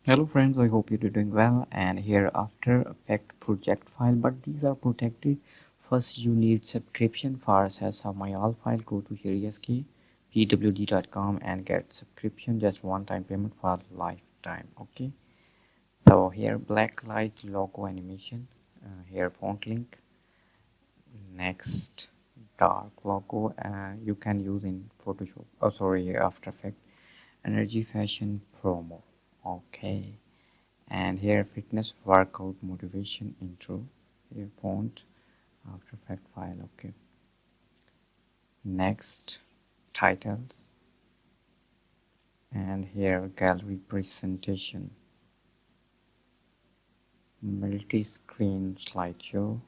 Hello friends, I hope you're doing well. And here After Effects project file, but these are protected. First you need subscription for access of my all file. Go to pwd.com and get subscription, just one time payment for lifetime. Okay, so here black light logo animation, here font link, next dark logo, you can use in Photoshop, oh sorry, After Effects, energy fashion promo. Okay, and here fitness workout motivation intro, here font, After Effects file. Okay, next titles, and here gallery presentation, multi-screen slideshow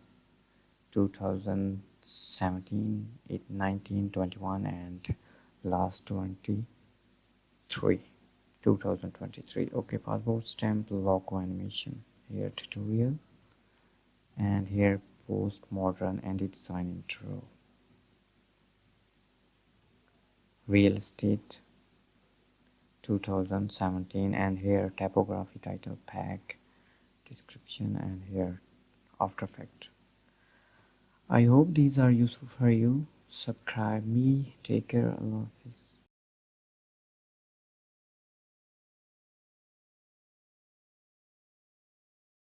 2017, 19, 21, and last 23, 2023. Okay, passport stamp logo animation, here tutorial, and here postmodern and design intro, real estate 2017, and here typography title pack description, and here After Effects. I hope these are useful for you. Subscribe me. Take care. Allah Hafiz.